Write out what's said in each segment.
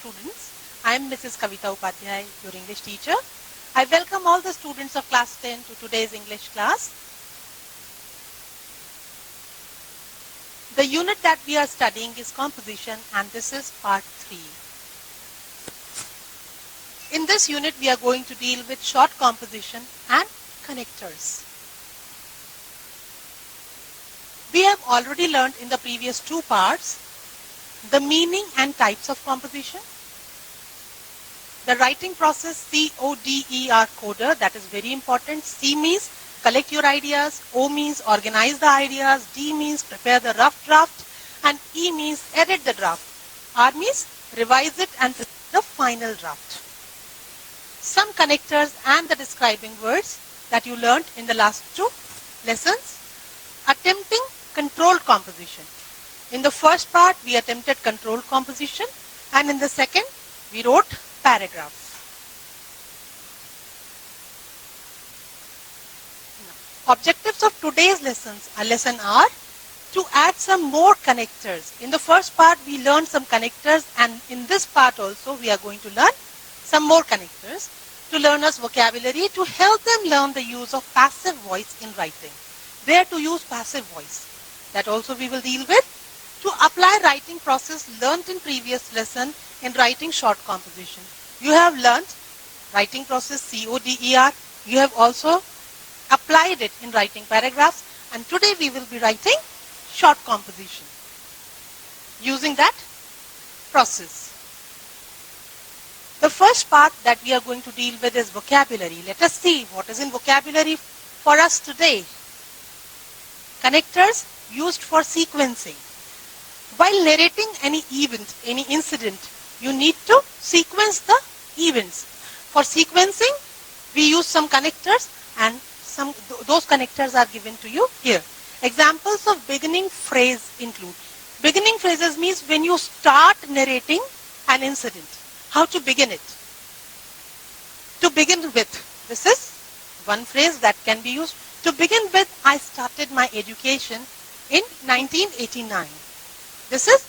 students. I am Mrs. Kavita Upadhyay, your English teacher. I welcome all the students of class 10 to today's English class. The unit that we are studying is composition, and this is part 3. In this unit, we are going to deal with short composition and connectors. We have already learned in the previous 2 parts the meaning and types of composition, the writing process CODER coder, that is very important. C means collect your ideas, O means organize the ideas, D means prepare the rough draft, and E means edit the draft. R means revise it and prepare the final draft. Some connectors and the describing words that you learned in the last 2 lessons. Attempting controlled composition. In the first part, we attempted controlled composition, and in the second, we wrote paragraphs. Now, objectives of today's lesson are to add some more connectors. In the first part, we learned some connectors, and in this part also, we are going to learn some more connectors to learners' vocabulary to help them learn the use of passive voice in writing. Where to use passive voice, that also we will deal with. To apply writing process learned in previous lesson in writing short composition. You have learned writing process CODER. You have also applied it in writing paragraphs, and today we will be writing short composition using that process. The first part that we are going to deal with is vocabulary. Let us see what is in vocabulary for us today. Connectors used for sequencing. While narrating any event, any incident, you need to sequence the events. For sequencing, we use some connectors, and those connectors are given to you here. Examples of beginning phrase include. Beginning phrases means when you start narrating an incident. How to begin it? To begin with. This is one phrase that can be used. To begin with, I started my education in 1989. This is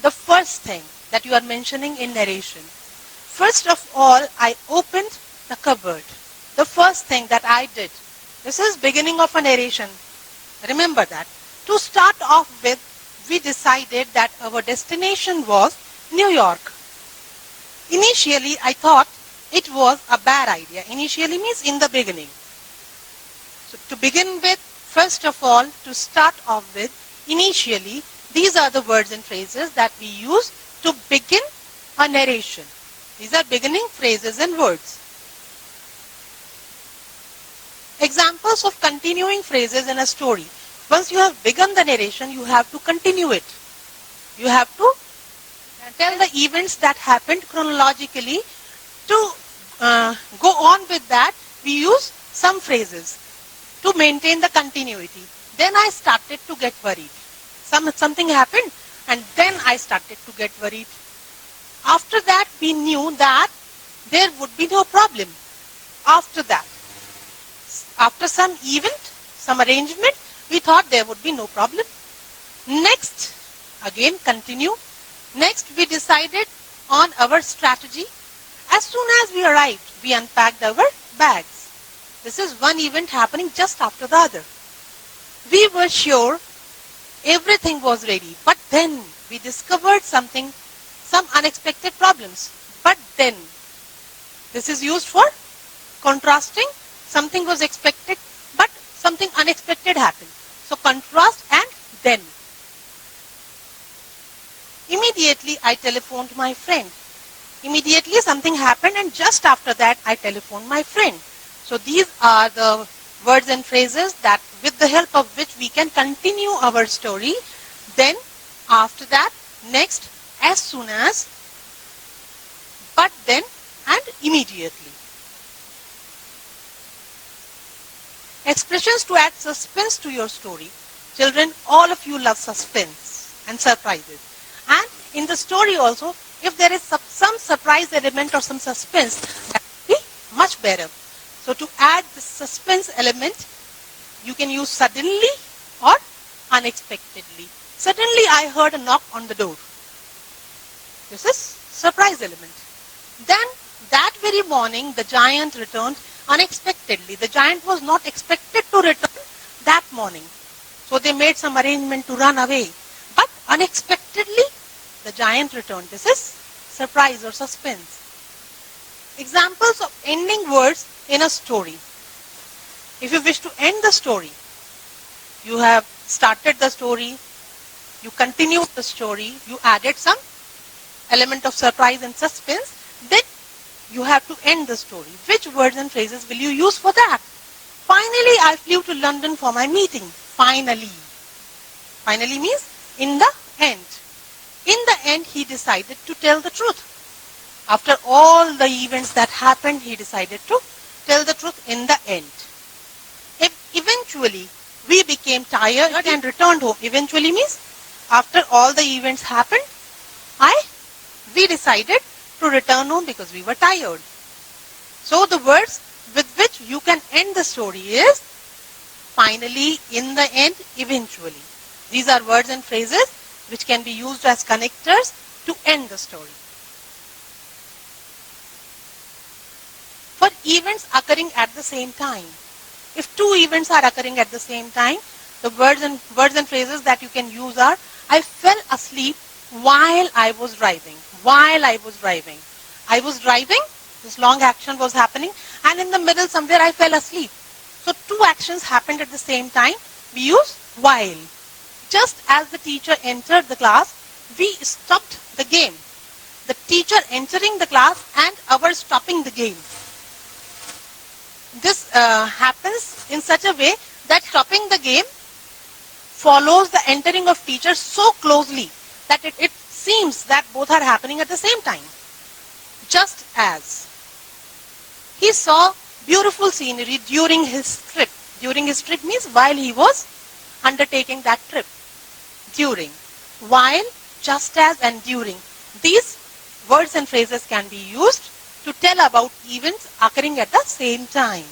the first thing that you are mentioning in narration. First of all, I opened the cupboard. The first thing that I did. This is beginning of a narration. Remember that. To start off with, we decided that our destination was New York. Initially, I thought it was a bad idea. Initially means in the beginning. So to begin with, first of all, to start off with, initially, these are the words and phrases that we use to begin a narration. These are beginning phrases and words. Examples of continuing phrases in a story. Once you have begun the narration, you have to continue it. You have to tell the events that happened chronologically. To go on with that, we use some phrases to maintain the continuity. Then I started to get worried. Something happened, and then I started to get worried. After that, we knew that there would be no problem. After that, after some event, some arrangement, we thought there would be no problem. Next, again continue. Next, we decided on our strategy. As soon as we arrived, we unpacked our bags. This is one event happening just after the other. We were sure everything was ready, but then we discovered some unexpected problems. But then, this is used for contrasting. Something was expected, but something unexpected happened. So contrast and then. Immediately, I telephoned my friend. Immediately, something happened, and just after that, I telephoned my friend. So these are the words and phrases that with the help of which we can continue our story. Then, after that, next, as soon as, but then, and immediately. Expressions to add suspense to your story. Children, all of you love suspense and surprises. And in the story also, if there is some surprise element or some suspense, that will be much better. So to add the suspense element, you can use suddenly or unexpectedly. Suddenly I heard a knock on the door. This is surprise element. Then that very morning the giant returned unexpectedly. The giant was not expected to return that morning. So they made some arrangement to run away. But unexpectedly the giant returned. This is surprise or suspense. Examples of ending words in a story. If you wish to end the story, you have started the story, you continued the story, you added some element of surprise and suspense, then you have to end the story. Which words and phrases will you use for that? Finally, I flew to London for my meeting. Finally. Finally means in the end. In the end, he decided to tell the truth. After all the events that happened, he decided to tell the truth in the end. Eventually, we became tired and returned home. Eventually means after all the events happened, we decided to return home because we were tired. So the words with which you can end the story is finally, in the end, eventually. These are words and phrases which can be used as connectors to end the story. For events occurring at the same time. If two events are occurring at the same time, the words and phrases that you can use are, I fell asleep while I was driving. While I was driving. I was driving, this long action was happening, and in the middle somewhere I fell asleep. So two actions happened at the same time. We use while. Just as the teacher entered the class, we stopped the game. The teacher entering the class and our stopping the game. This happens in such a way that stopping the game follows the entering of teacher so closely that it seems that both are happening at the same time. Just as he saw beautiful scenery during his trip. During his trip means while he was undertaking that trip. During, while, just as, and during. These words and phrases can be used to tell about events occurring at the same time.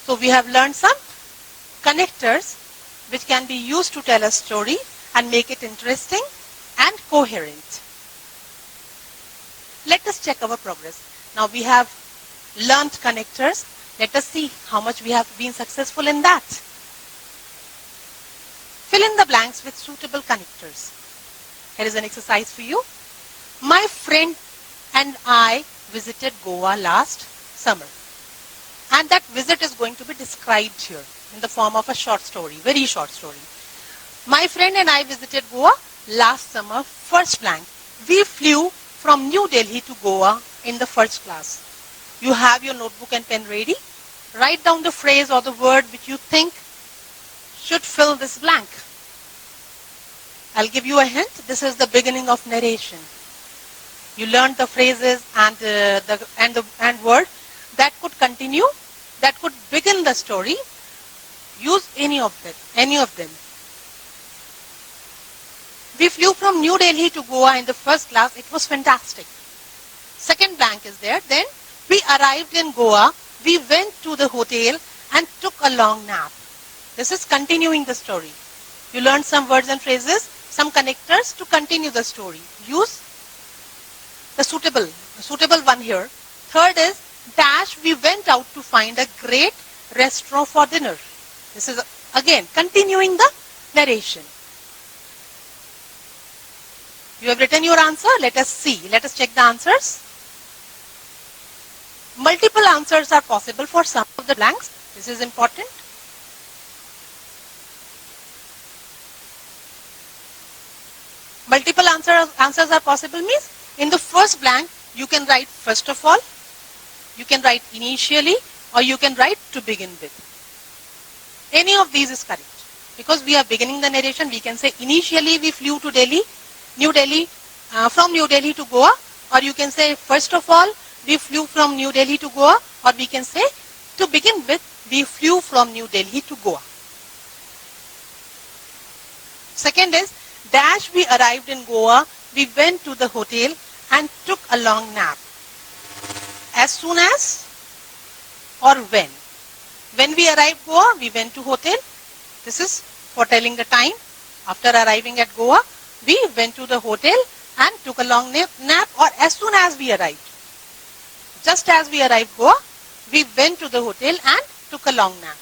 So we have learned some connectors which can be used to tell a story and make it interesting and coherent. Let us check our progress. Now we have learned connectors. Let us see how much we have been successful in that. Fill in the blanks with suitable connectors. Here is an exercise for you. My friend and I visited Goa last summer. And that visit is going to be described here in the form of a short story, very short story. My friend and I visited Goa last summer, first blank. We flew from New Delhi to Goa in the first class. You have your notebook and pen ready. Write down the phrase or the word which you think should fill this blank. I'll give you a hint. This is the beginning of narration. You learned the phrases and word that could continue, that could begin the story. Use any of them. We flew from New Delhi to Goa in the first class. It was fantastic. Second blank is there. Then we arrived in Goa. We went to the hotel and took a long nap. This is continuing the story. You learned some words and phrases, some connectors to continue the story. Use the suitable one here. Third is dash, we went out to find a great restaurant for dinner. This is again continuing the narration. You have written your answer. Let us see. Let us check the answers. Multiple answers are possible for some of the blanks. This is important. Multiple answers are possible means in the first blank you can write first of all, you can write initially, or you can write to begin with. Any of these is correct. Because we are beginning the narration, we can say initially we flew to Delhi, from New Delhi to Goa, or you can say first of all we flew from New Delhi to Goa, or we can say to begin with we flew from New Delhi to Goa. Second is dash, we arrived in Goa, we went to the hotel and took a long nap. As soon as or when. When we arrived Goa, we went to hotel. This is for telling the time. After arriving at Goa, we went to the hotel and took a long nap, or as soon as we arrived. Just as we arrived Goa, we went to the hotel and took a long nap.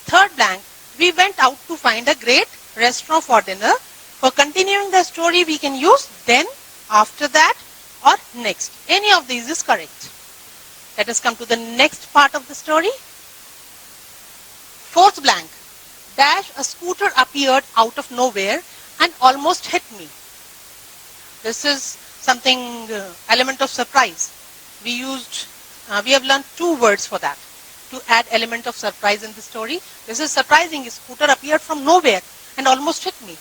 Third blank, we went out to find a great restaurant for dinner. For continuing the story, we can use then, after that, or next. Any of these is correct. Let us come to the next part of the story. Fourth blank, dash, a scooter appeared out of nowhere and almost hit me. This is something element of surprise. We have learned two words for that to add element of surprise in the story. This is surprising. A scooter appeared from nowhere and almost hit me.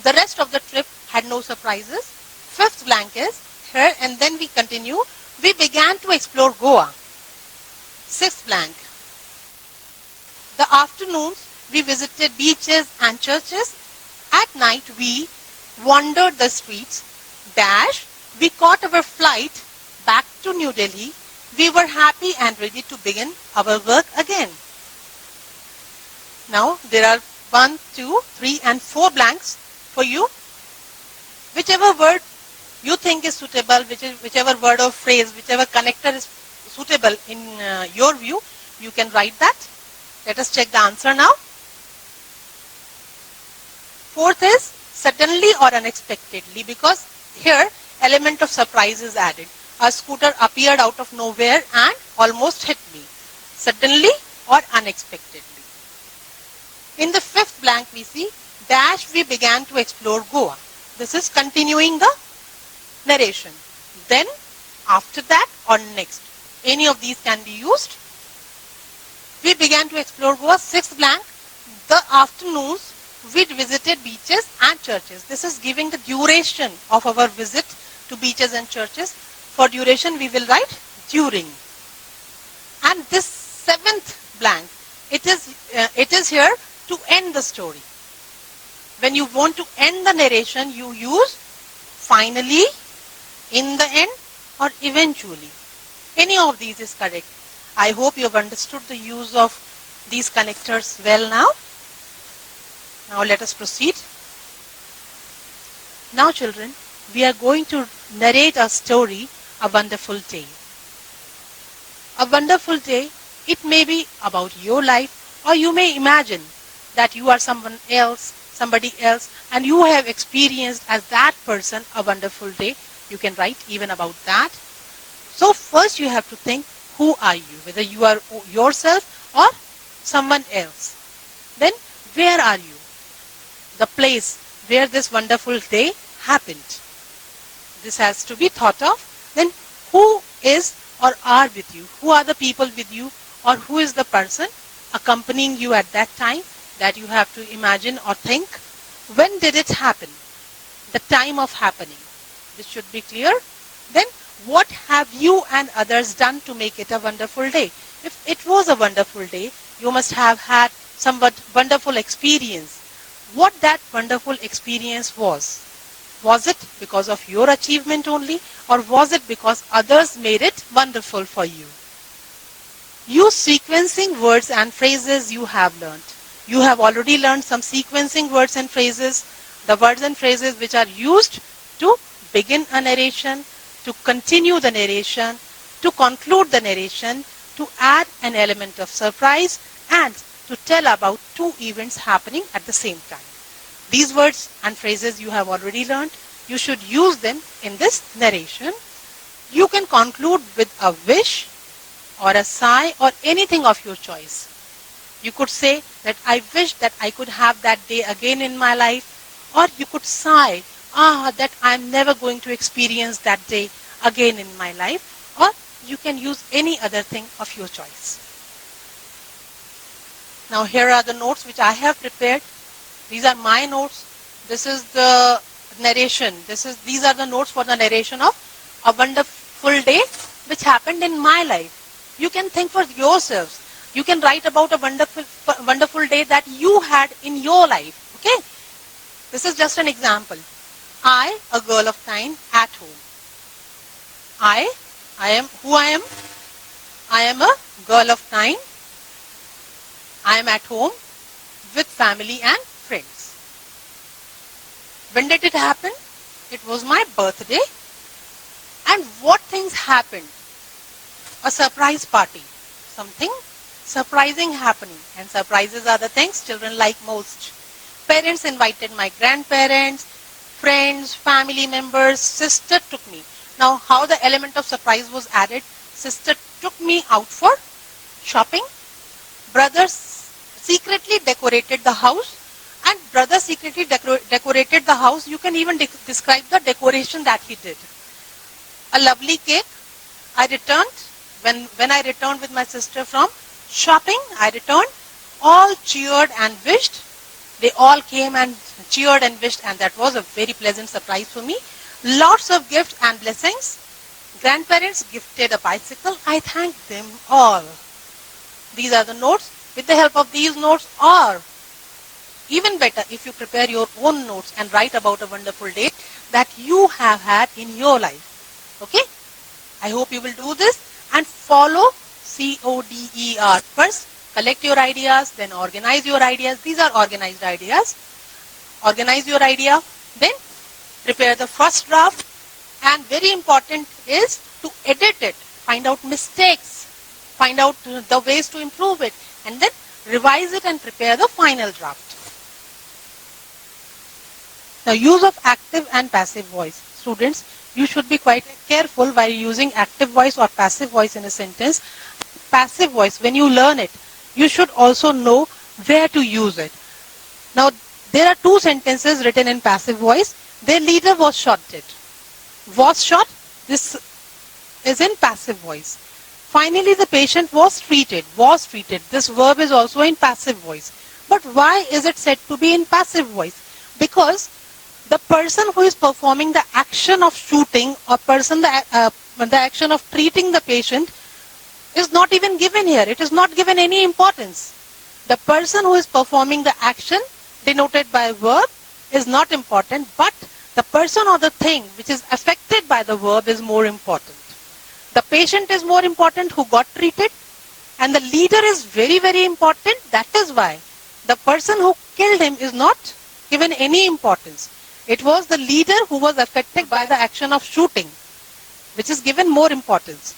The rest of the trip had no surprises. Fifth blank is here, and then we continue. We began to explore Goa. Sixth blank. The afternoons we visited beaches and churches. At night we wandered the streets. Dash, we caught our flight back to New Delhi. We were happy and ready to begin our work again. Now there are 1, 2, 3 and 4 blanks for you. Whichever word you think is suitable, whichever word or phrase, whichever connector is suitable in your view, you can write that. Let us check the answer now. Fourth is suddenly or unexpectedly, because here element of surprise is added. A scooter appeared out of nowhere and almost hit me. Suddenly or unexpectedly. In the fifth blank we see, dash, we began to explore Goa. This is continuing the narration. Then, after that or next. Any of these can be used. We began to explore Goa. Sixth blank, the afternoons we visited beaches and churches. This is giving the duration of our visit to beaches and churches. For duration we will write during. And this seventh blank, it is here to end the story. When you want to end the narration, you use finally, in the end, or eventually. Any of these is correct. I hope you have understood the use of these connectors well now. Now let us proceed. Now children, we are going to narrate a story, A Wonderful Day. A wonderful day, it may be about your life, or you may imagine that you are somebody else, and you have experienced as that person a wonderful day. You can write even about that. So first you have to think, who are you? Whether you are yourself or someone else. Then where are you? The place where this wonderful day happened. This has to be thought of. Then who is or are with you? Who are the people with you, or who is the person accompanying you at that time? That you have to imagine or think. When did it happen? The time of happening. This should be clear. Then what have you and others done to make it a wonderful day? If it was a wonderful day, you must have had some wonderful experience. What that wonderful experience was? Was it because of your achievement only, or was it because others made it wonderful for you? Use sequencing words and phrases you have learned. You have already learned some sequencing words and phrases, the words and phrases which are used to begin a narration, to continue the narration, to conclude the narration, to add an element of surprise, and to tell about two events happening at the same time. These words and phrases you have already learned. You should use them in this narration. You can conclude with a wish or a sigh or anything of your choice. You could say that I wish that I could have that day again in my life, or you could sigh, that I'm never going to experience that day again in my life, or you can use any other thing of your choice. Now here are the notes which I have prepared. These are my notes. This is the narration. These are the notes for the narration of A Wonderful Day which happened in my life. You can think for yourselves. You can write about a wonderful day that you had in your life. Okay? This is just an example. I, a girl of 9, at home. I am who I am. I am a girl of 9. I am at home with family and friends. When did it happen? it was my birthday. And what things happened? A surprise party. Something surprising happening. And surprises are the things children like most. Parents invited my grandparents, friends, family members, sister took me. Now how the element of surprise was added? Sister took me out for shopping. Brothers secretly decorated the house. And brother secretly decorated the house. You can even describe the decoration that he did. A lovely cake. I returned. When I returned with my sister from shopping, I returned. All cheered and wished. They all came and cheered and wished, and that was a very pleasant surprise for me. Lots of gifts and blessings. Grandparents gifted a bicycle. I thanked them all. These are the notes. With the help of these notes, or even better, if you prepare your own notes and write about a wonderful day that you have had in your life. Okay? I hope you will do this and follow CODER. First, collect your ideas, then organize your ideas. These are organized ideas. Organize your idea, then prepare the first draft, and very important is to edit it, find out mistakes, find out the ways to improve it, and then revise it and prepare the final draft. Now, use of active and passive voice. Students, you should be quite careful while using active voice or passive voice in a sentence. Passive voice, when you learn it, you should also know where to use it. Now, there are two sentences written in passive voice. Their leader was shot dead. Was shot, this is in passive voice. Finally, the patient was treated. Was treated. This verb is also in passive voice. But why is it said to be in passive voice? Because the person who is performing the action of shooting or the action of treating the patient is not even given here. It is not given any importance. The person who is performing the action denoted by a verb is not important, but the person or the thing which is affected by the verb is more important. The patient is more important who got treated, and the leader is very, very important. That is why the person who killed him is not given any importance. It was the leader who was affected by the action of shooting, which is given more importance.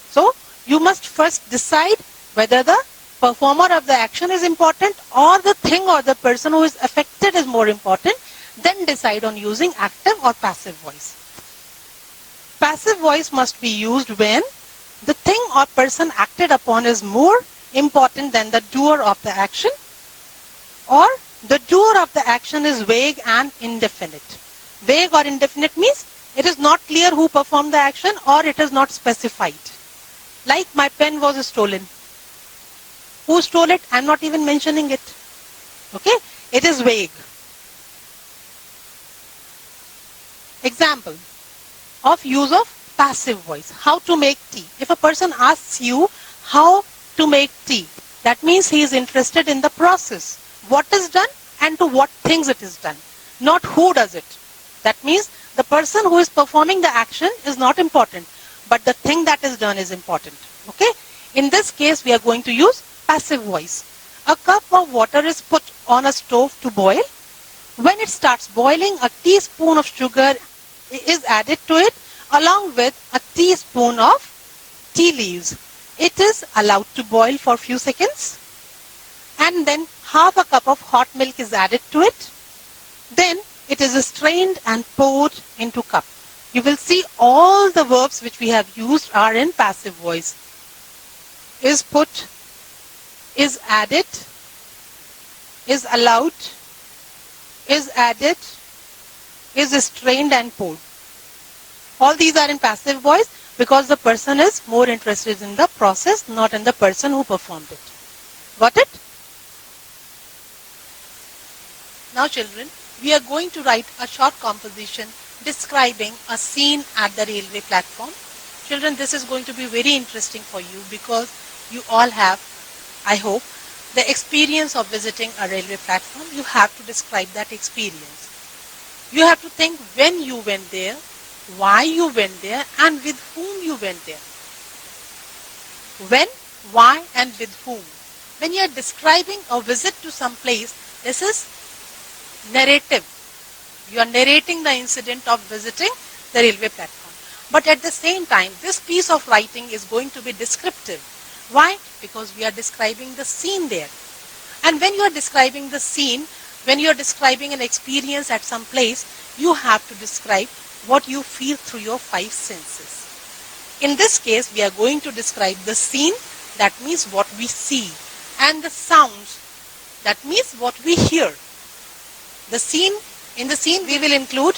So, you must first decide whether the performer of the action is important or the thing or the person who is affected is more important. Then decide on using active or passive voice. Passive voice must be used when the thing or person acted upon is more important than the doer of the action, or the doer of the action is vague and indefinite. Vague or indefinite means it is not clear who performed the action or it is not specified. Like my pen was stolen. Who stole it? I am not even mentioning it. Okay? It is vague. Example of use of passive voice. How to make tea. If a person asks you how to make tea, that means he is interested in the process. What is done and to what things it is done. Not who does it. That means the person who is performing the action is not important, but the thing that is done is important. Okay? In this case, we are going to use passive voice. A cup of water is put on a stove to boil. When it starts boiling, a teaspoon of sugar is added to it along with a teaspoon of tea leaves. It is allowed to boil for a few seconds, and then half a cup of hot milk is added to it. Then it is strained and poured into cup. You will see all the verbs which we have used are in passive voice. Is put, is added, is allowed, is added, is strained and poured. All these are in passive voice because the person is more interested in the process, not in the person who performed it. Got it? Now children, we are going to write a short composition describing a scene at the railway platform. Children, this is going to be very interesting for you because you all have, I hope, the experience of visiting a railway platform. You have to describe that experience. You have to think when you went there, why you went there, and with whom you went there. When, why, and with whom. When you are describing a visit to some place, this is narrative. You are narrating the incident of visiting the railway platform. But at the same time, this piece of writing is going to be descriptive. Why? Because we are describing the scene there. And when you are describing the scene, when you are describing an experience at some place, you have to describe what you feel through your five senses. In this case, we are going to describe the scene, that means what we see, and the sounds, that means what we hear. The scene, in the scene we will include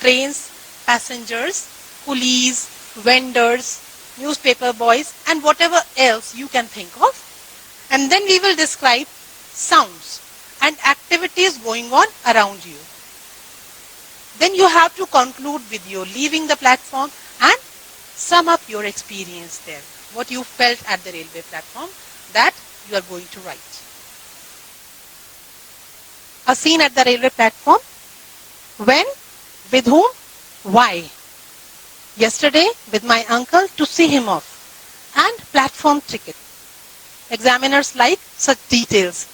trains, passengers, coolies, vendors, newspaper boys, and whatever else you can think of. And then we will describe sounds and activities going on around you. Then you have to conclude with your leaving the platform and sum up your experience there. What you felt at the railway platform, that you are going to write. A scene at the railway platform. When? With whom? Why? Yesterday with my uncle to see him off. And platform ticket. Examiners like such details.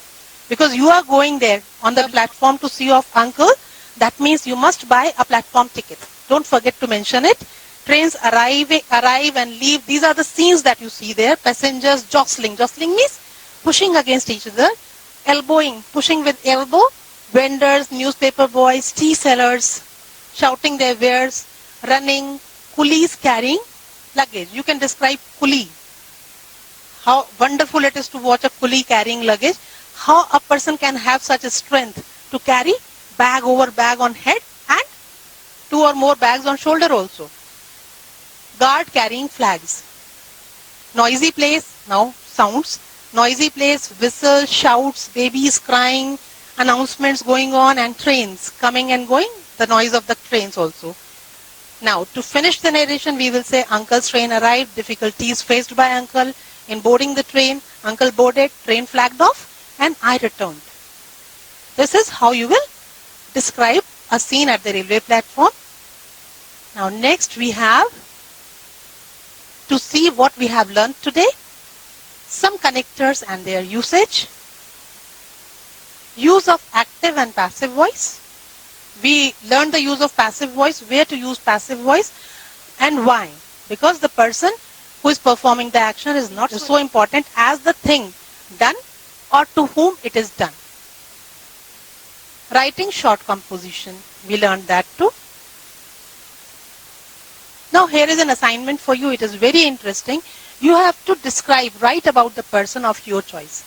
Because you are going there on the platform to see off uncle, that means you must buy a platform ticket. Don't forget to mention it. Trains arrive and leave. These are the scenes that you see there. Passengers jostling. Jostling means pushing against each other. Elbowing, pushing with elbow. Vendors, newspaper boys, tea sellers, shouting their wares, running, coolies carrying luggage. You can describe coolie. How wonderful it is to watch a coolie carrying luggage. How a person can have such a strength to carry bag over bag on head and 2 or more bags on shoulder also. Guard carrying flags. Noisy place, now sounds. Noisy place, whistles, shouts, babies crying, announcements going on, and trains coming and going, the noise of the trains also. Now, to finish the narration, we will say uncle's train arrived, difficulties faced by uncle in boarding the train, uncle boarded, train flagged off, and I returned. This is how you will describe a scene at the railway platform. Now, next we have to see what we have learned today, some connectors and their usage, use of active and passive voice. We learned the use of passive voice, where to use passive voice and why. Because the person who is performing the action is not so important as the thing done or to whom it is done. Writing short composition, we learned that too. Now here is an assignment for you. It is very interesting. You have to describe, write about the person of your choice.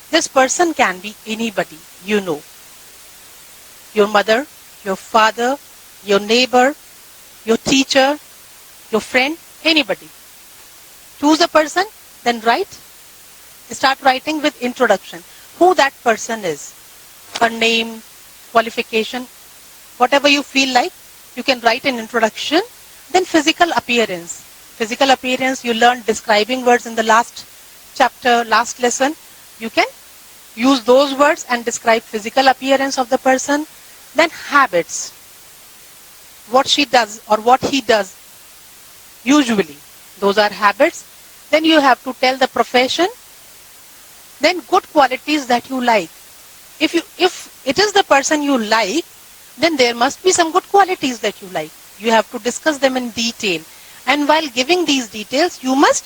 This person can be anybody you know. Your mother, your father, your neighbor, your teacher, your friend, anybody. Choose a person, then write. Start writing with introduction. Who that person is. Her name, qualification, whatever you feel like, you can write an introduction. Then physical appearance. Physical appearance, you learned describing words in the last chapter, last lesson. You can use those words and describe physical appearance of the person. Then habits. What she does or what he does. Usually, those are habits. Then you have to tell the profession. Then good qualities that you like. If it is the person you like, then there must be some good qualities that you like. You have to discuss them in detail. And while giving these details, you must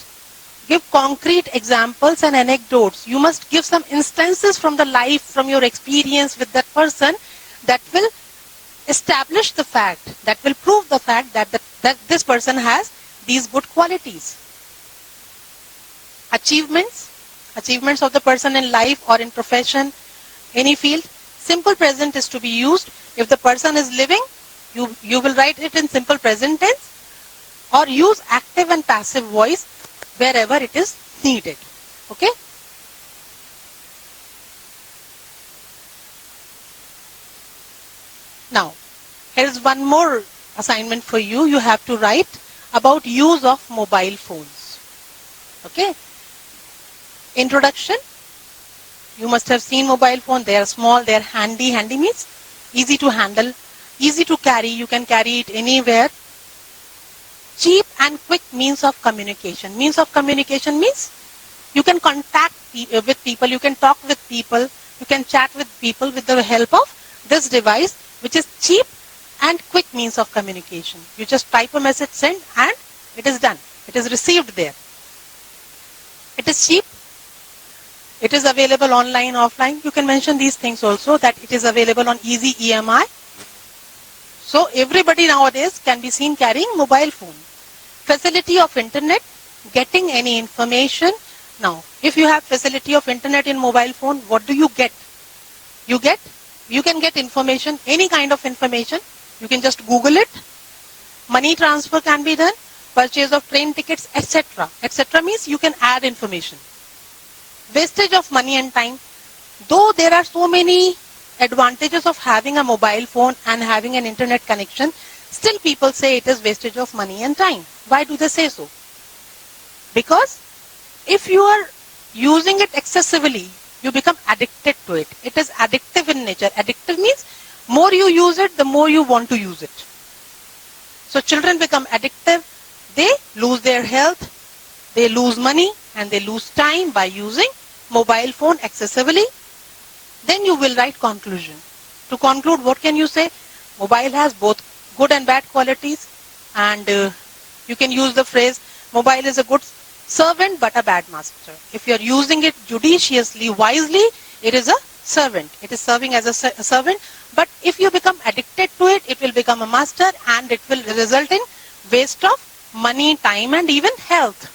give concrete examples and anecdotes. You must give some instances from the life, from your experience with that person that will establish the fact, that will prove the fact that this person has these good qualities. Achievements of the person in life or in profession, any field. Simple present is to be used. If the person is living, you will write it in simple present tense, or use active and passive voice wherever it is needed. Okay? Now, here is one more assignment for you. You have to write about use of mobile phones. Okay? Introduction. You must have seen mobile phone. They are small, they are handy. Handy means easy to handle, easy to carry. You can carry it anywhere. Cheap and quick means of communication. Means of communication means you can contact with people, you can talk with people, you can chat with people with the help of this device which is cheap and quick means of communication. You just type a message, send, and it is done. It is received there. It is cheap. It is available online, offline. You can mention these things also, that it is available on easy EMI. So everybody nowadays can be seen carrying mobile phone. Facility of internet, getting any information. Now, if you have facility of internet in mobile phone, what do you get? You can get information, any kind of information. You can just Google it. Money transfer can be done, purchase of train tickets, etc. etc. means you can add information. Wastage of money and time. Though there are so many advantages of having a mobile phone and having an internet connection, still people say it is wastage of money and time. Why do they say so? Because if you are using it excessively, you become addicted to it. It is addictive in nature. Addictive means more you use it, the more you want to use it. So children become addictive. They lose their health, they lose money, and they lose time by using mobile phone excessively. Then you will write conclusion. To conclude, what can you say? Mobile has both good and bad qualities, and you can use the phrase, mobile is a good servant but a bad master. If you are using it judiciously, wisely, it is a servant. It is serving as a servant. But if you become addicted to it, it will become a master, and it will result in waste of money, time, and even health.